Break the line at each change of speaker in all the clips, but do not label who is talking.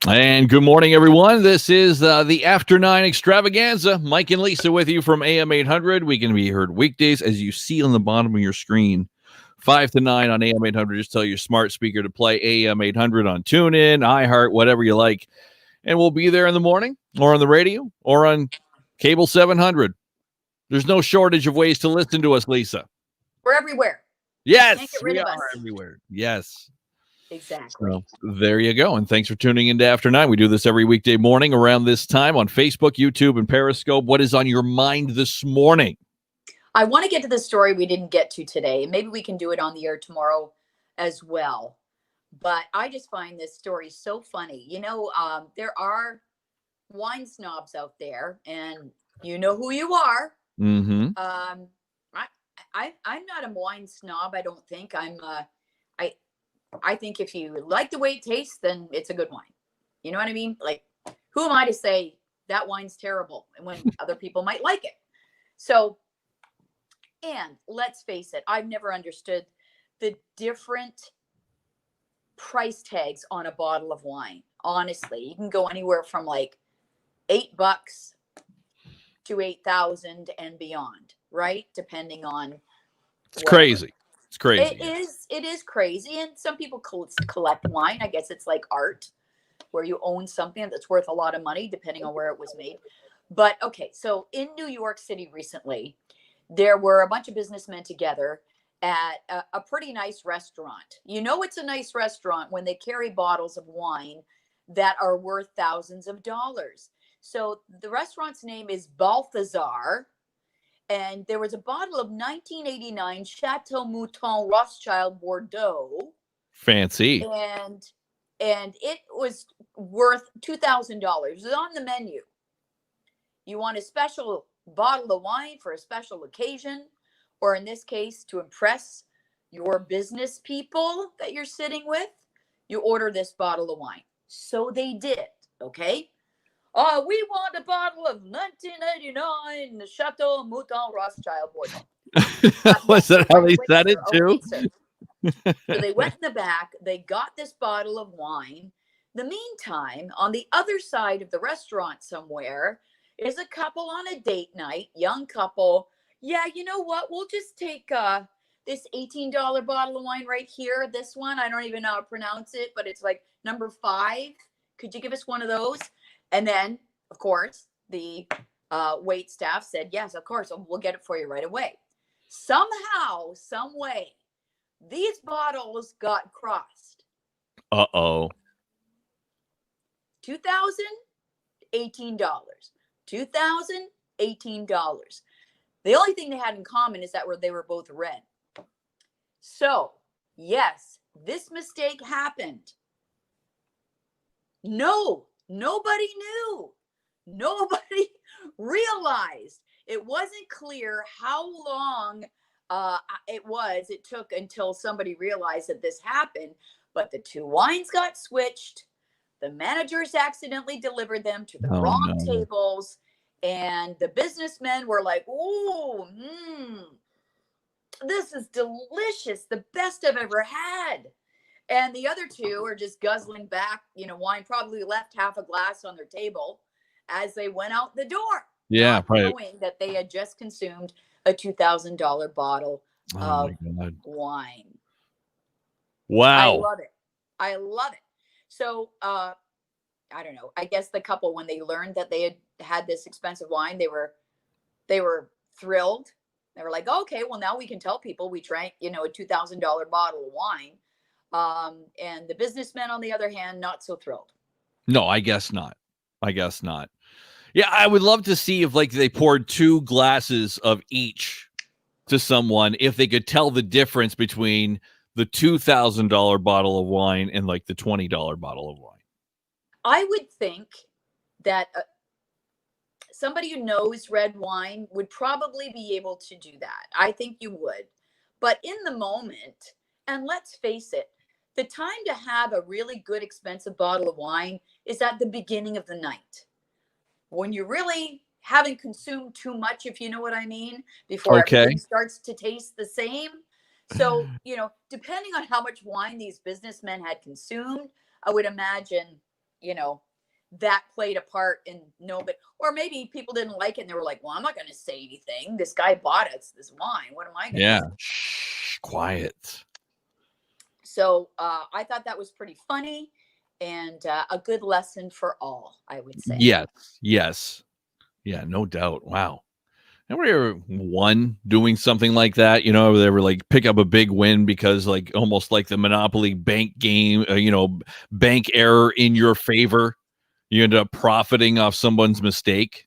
And good morning, everyone. This is the After 9 Extravaganza. Mike and Lisa with you from AM 800. We can be heard weekdays, as you see on the bottom of your screen, 5 to 9 on AM 800. Just tell your smart speaker to play AM 800 on TuneIn, iHeart, whatever you like. And we'll be there in the morning or on the radio or on Cable 700. There's no shortage of ways to listen to us, Lisa.
We're everywhere.
Yes,
Can't get rid
we
of
are
us.
everywhere. Yes.
Exactly.
So there you go. And thanks for tuning into After 9. We do this every weekday morning around this time on Facebook, YouTube, and Periscope. What is on your mind this morning?
I want to get to the story we didn't get to today. Maybe we can do it on the air tomorrow as well. But I just find this story so funny. There are wine snobs out there, and you know who you are.
Mm-hmm.
I'm not a wine snob. I don't think I think if you like the way it tastes, then it's a good wine. You know what I mean? Like, who am I to say that wine's terrible and when other people might like it? So, and let's face it, I've never understood the different price tags on a bottle of wine. Honestly, you can go anywhere from like $8 to 8,000 and beyond, right? Depending on
It's crazy. It's crazy.
It is crazy. And some people collect wine. I guess it's like art where you own something that's worth a lot of money, depending on where it was made. But okay, so in New York City recently, there were a bunch of businessmen together at a pretty nice restaurant. You know, it's a nice restaurant when they carry bottles of wine that are worth thousands of dollars. So the restaurant's name is Balthazar. And there was a bottle of 1989 Chateau Mouton Rothschild Bordeaux.
Fancy.
And it was worth $2,000. It was on the menu. You want a special bottle of wine for a special occasion, or in this case, to impress your business people that you're sitting with, you order this bottle of wine. So they did, okay? We want a bottle of 1989 Chateau Mouton Rothschild Bordeaux.
Was that how they said it too?
So they went in the back. They got this bottle of wine. The meantime, on the other side of the restaurant somewhere is a couple on a date night, young couple. Yeah, you know what? We'll just take this $18 bottle of wine right here. This one, I don't even know how to pronounce it, but it's like number 5. Could you give us one of those? And then, of course, the wait staff said, yes, of course, we'll get it for you right away. Somehow, some way, these bottles got crossed.
Uh-oh.
$2,000, $18. $2,000, $18. The only thing they had in common is that they were both red. So, yes, this mistake happened. No, nobody knew. Nobody realized. It wasn't clear how long it took until somebody realized that this happened. But the two wines got switched. The managers accidentally delivered them to the wrong tables. And the businessmen were like, oh, this is delicious. The best I've ever had. And the other two are just guzzling back, wine, probably left half a glass on their table as they went out the door.
Yeah,
probably. Knowing that they had just consumed a $2,000 bottle of wine.
Wow.
I love it. So, I don't know. I guess the couple, when they learned that they had this expensive wine, they were thrilled. They were like, okay, well, now we can tell people we drank, a $2,000 bottle of wine. And the businessmen, on the other hand, not so thrilled.
No, I guess not. Yeah, I would love to see if they poured 2 glasses of each to someone, if they could tell the difference between the $2,000 bottle of wine and the $20 bottle of wine.
I would think that somebody who knows red wine would probably be able to do that. I think you would. But in the moment, and let's face it, the time to have a really good, expensive bottle of wine is at the beginning of the night, when you really haven't consumed too much, if you know what I mean, before everything starts to taste the same. So, depending on how much wine these businessmen had consumed, I would imagine, that played a part in but or maybe people didn't like it and they were like, well, I'm not going to say anything. This guy bought us this wine. What am I going to say?
Shh, quiet.
So I thought that was pretty funny and a good lesson for all, I would say.
Yes. Yeah, no doubt. Wow. Remember one doing something like that? They were like pick up a big win because like almost like the Monopoly bank game, bank error in your favor. You end up profiting off someone's mistake.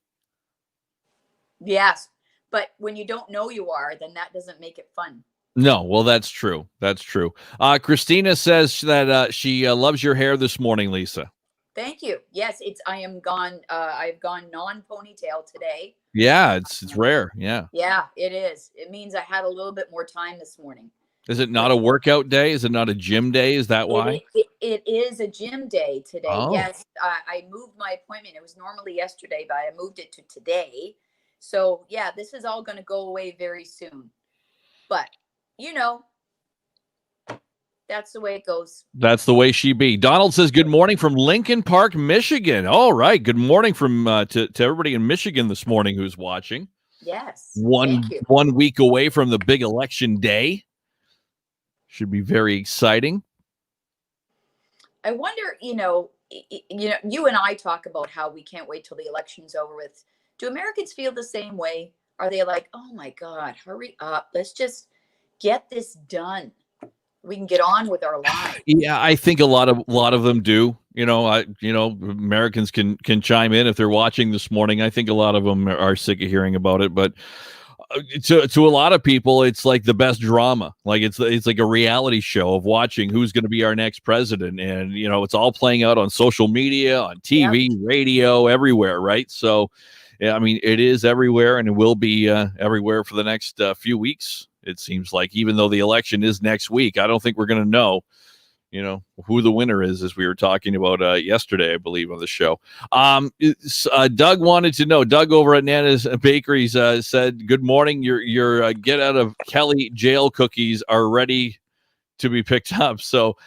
Yes. But when you don't know you are, then that doesn't make it fun.
No, well, that's true. That's true. Christina says that she loves your hair this morning, Lisa.
Thank you. Yes, I've gone non-ponytail today.
Yeah, it's rare. Yeah.
Yeah, it is. It means I had a little bit more time this morning.
Is it not a workout day? Is it not a gym day? Is that why?
It is a gym day today.
Oh.
Yes, I moved my appointment. It was normally yesterday, but I moved it to today. So yeah, this is all going to go away very soon. But that's the way it goes.
That's the way she be. Donald says, good morning from Lincoln Park, Michigan. All right. Good morning from to everybody in Michigan this morning who's watching.
Yes.
One week away from the big election day. Should be very exciting.
I wonder, you and I talk about how we can't wait till the election's over with. Do Americans feel the same way? Are they like, oh my God, hurry up. Let's just get this done. We can get on with our lives.
Yeah, I think a lot of them do. Americans can chime in if they're watching this morning. I think a lot of them are sick of hearing about it, but to a lot of people, it's like the best drama. Like it's like a reality show of watching who's going to be our next president, and it's all playing out on social media, on TV, radio, everywhere, right? So, yeah, I mean, it is everywhere, and it will be everywhere for the next few weeks. It seems like, even though the election is next week, I don't think we're going to know, who the winner is, as we were talking about yesterday, I believe, on the show. Doug wanted to know. Doug over at Nana's Bakeries said, "Good morning. Your get out of Kelly jail cookies are ready to be picked up." So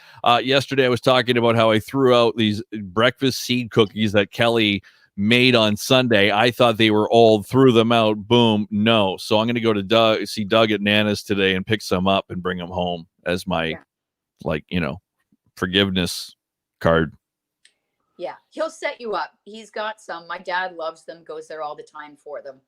yesterday I was talking about how I threw out these breakfast seed cookies that Kelly made on Sunday. I thought they were old, threw them out. Boom. No. So I'm going to go to see Doug at Nana's today and pick some up and bring them home as my, forgiveness card.
Yeah. He'll set you up. He's got some. My dad loves them, goes there all the time for them.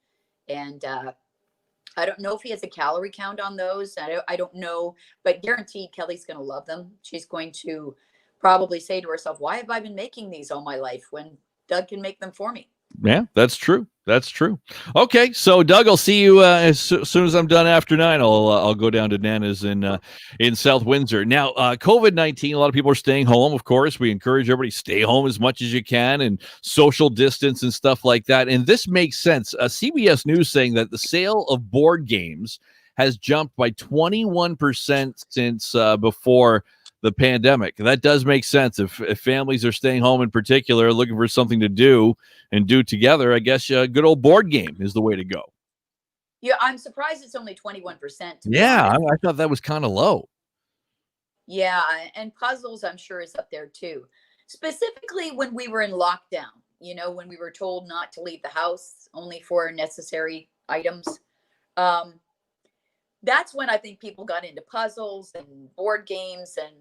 And I don't know if he has a calorie count on those. I don't know, but guaranteed Kelly's going to love them. She's going to probably say to herself, why have I been making these all my life when Doug can make them for me?
Yeah, that's true. That's true. Okay, so Doug, I'll see you as soon as I'm done after 9. I'll go down to Nana's in South Windsor. Now, COVID-19, a lot of people are staying home. Of course, we encourage everybody to stay home as much as you can and social distance and stuff like that. And this makes sense. CBS News saying that the sale of board games has jumped by 21% since before the pandemic. That does make sense. If families are staying home in particular, looking for something to do and do together, I guess a good old board game is the way to go.
Yeah, I'm surprised it's only 21%.
Yeah, I thought that was kind of low.
Yeah, and puzzles, I'm sure, is up there too. Specifically when we were in lockdown, when we were told not to leave the house, only for necessary items. That's when I think people got into puzzles and board games and,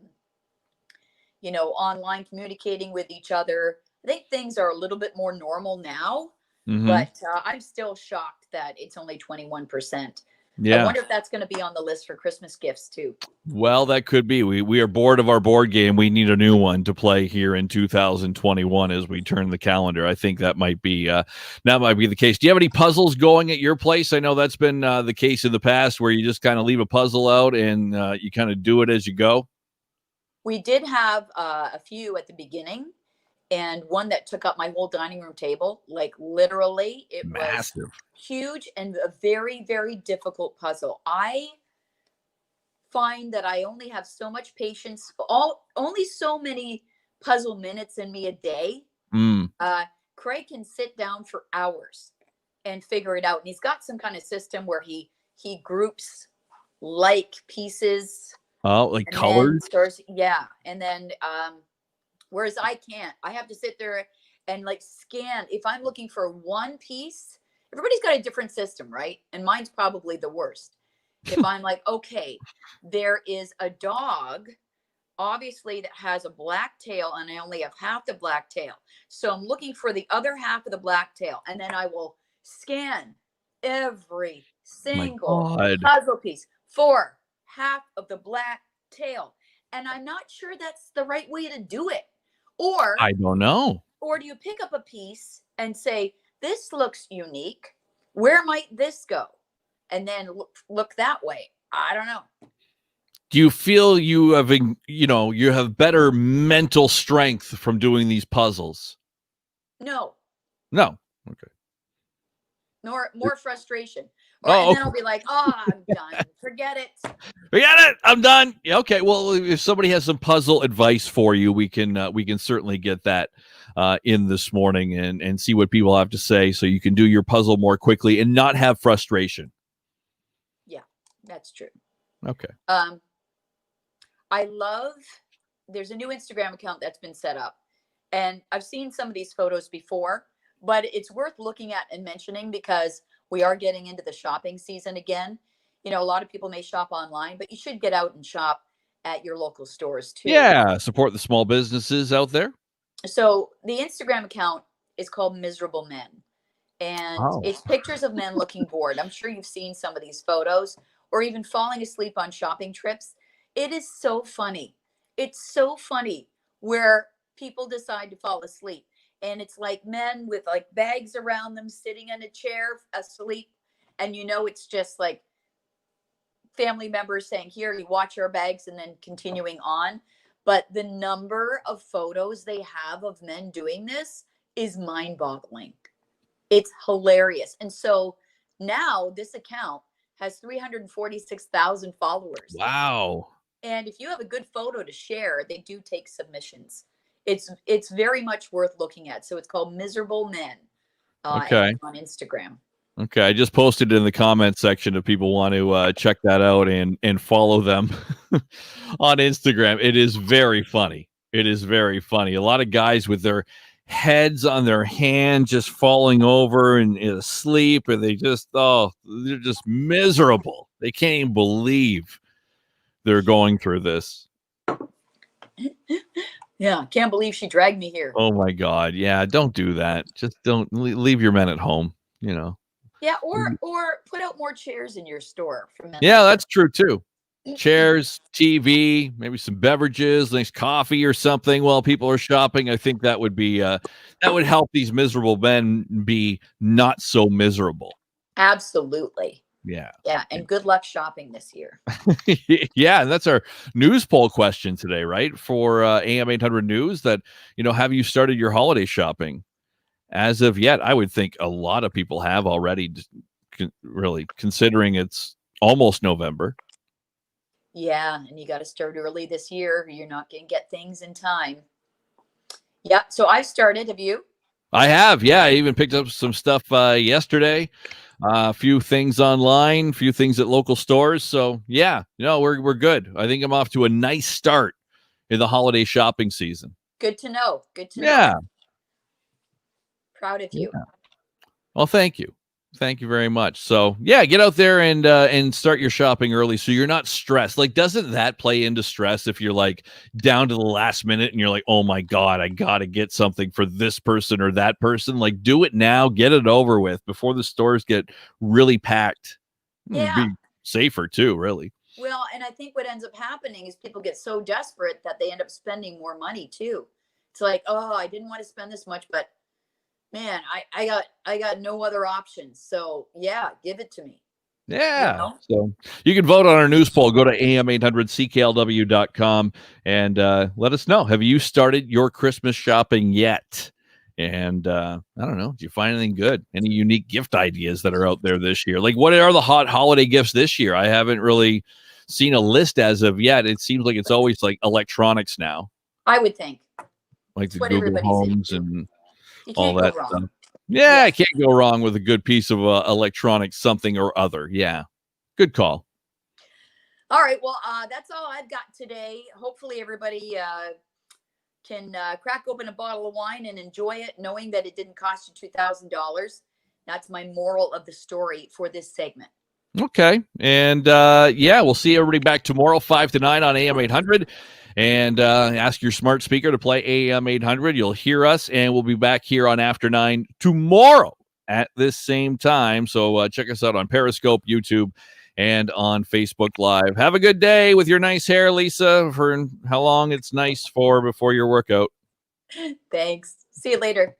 online communicating with each other. I think things are a little bit more normal now, but I'm still shocked that it's only 21%. Yeah. I wonder if that's going to be on the list for Christmas gifts too. Well,
that could be. We are bored of our board game. We need a new one to play here in 2021 as we turn the calendar. I think that might be the case. Do you have any puzzles going at your place? I know that's been the case in the past where you just kind of leave a puzzle out and you kind of do it as you go.
We did have a few at the beginning, and one that took up my whole dining room table. Like literally, it
massive.
Was huge and a very, very difficult puzzle. I find that I only have so much patience, only so many puzzle minutes in me a day. Craig can sit down for hours and figure it out. And he's got some kind of system where he groups like pieces.
Oh, like colors?
Yeah. And then Whereas I can't. I have to sit there and like scan. If I'm looking for one piece, everybody's got a different system, right? And mine's probably the worst. If I'm like, okay, there is a dog, obviously, that has a black tail, and I only have half the black tail. So I'm looking for the other half of the black tail, and then I will scan every
My
single
God.
puzzle piece for half of the black tail. And I'm not sure that's the right way to do it.
I don't know.
Or do you pick up a piece and say, this looks unique. Where might this go? And then look that way. I don't know.
Do you feel you have, you have better mental strength from doing these puzzles?
No.
No. Okay.
More frustration.
Oh,
then I'll be like, oh, I'm done. Forget it.
Forget it. I'm done. Yeah, okay. Well, if somebody has some puzzle advice for you, we can certainly get that in this morning and see what people have to say, so you can do your puzzle more quickly and not have frustration.
Yeah, that's true.
Okay.
I love. There's a new Instagram account that's been set up, and I've seen some of these photos before, but it's worth looking at and mentioning because we are getting into the shopping season again. A lot of people may shop online, but you should get out and shop at your local stores too.
Yeah, support the small businesses out there.
So the Instagram account is called Miserable Men, and it's pictures of men looking bored. I'm sure you've seen some of these photos, or even falling asleep on shopping trips. It is so funny. It's so funny where people decide to fall asleep. And it's like men with like bags around them sitting in a chair asleep. And it's just like family members saying, here, you watch our bags, and then continuing on. But the number of photos they have of men doing this is mind-boggling. It's hilarious. And so now this account has 346,000 followers.
Wow.
And if you have a good photo to share, they do take submissions. It's very much worth looking at. So it's called Miserable Men on Instagram.
Okay, I just posted it in the comment section if people want to check that out and follow them on Instagram. It is very funny. It is very funny. A lot of guys with their heads on their hand just falling over and asleep, and they're just miserable. They can't even believe they're going through this.
Yeah, can't believe she dragged me here.
Oh my God. Yeah, don't do that. Just don't leave your men at home,
Yeah, or put out more chairs in your store for men.
Yeah, that's true too. Chairs, TV, maybe some beverages, nice coffee or something while people are shopping. I think that would be that would help these miserable men be not so miserable.
Absolutely.
Yeah.
Yeah, and good luck shopping this year.
Yeah, and that's our news poll question today, right? For AM 800 News, that have you started your holiday shopping? As of yet, I would think a lot of people have already, really, considering it's almost November.
Yeah, and you got to start early this year. You're not going to get things in time. Yeah, so I started. Have you?
I have, yeah. I even picked up some stuff yesterday. A few things online, a few things at local stores. So, yeah, we're good. I think I'm off to a nice start in the holiday shopping season.
Good to know. Good to know.
Yeah.
Proud of you.
Yeah. Well, thank you. Thank you very much. So, yeah, get out there and start your shopping early so you're not stressed. Like, doesn't that play into stress if you're like down to the last minute and you're like, oh my God, I got to get something for this person or that person? Like, do it now, get it over with before the stores get really packed.
Yeah.
Be safer too, really.
Well, and I think what ends up happening is people get so desperate that they end up spending more money too. It's like, oh, I didn't want to spend this much, but man, I got no other options. So yeah, give it to me.
Yeah. So you can vote on our news poll. Go to am800cklw.com and let us know. Have you started your Christmas shopping yet? And I don't know. Did you find anything good? Any unique gift ideas that are out there this year? Like, what are the hot holiday gifts this year? I haven't really seen a list as of yet. It seems like it's always like electronics now.
I would think.
Like the Google Homes and all that stuff.
Yes.
Yeah, I can't go wrong with a good piece of electronics, something or other. Yeah, good call.
All right, well, that's all I've got today. Hopefully, everybody can crack open a bottle of wine and enjoy it, knowing that it didn't cost you $2,000. That's my moral of the story for this segment.
Okay. And we'll see everybody back tomorrow, 5 to 9 on AM 800. And ask your smart speaker to play AM 800. You'll hear us, and we'll be back here on After 9 tomorrow at this same time. So check us out on Periscope, YouTube, and on Facebook Live. Have a good day with your nice hair, Lisa, for how long it's nice for before your workout.
Thanks. See you later.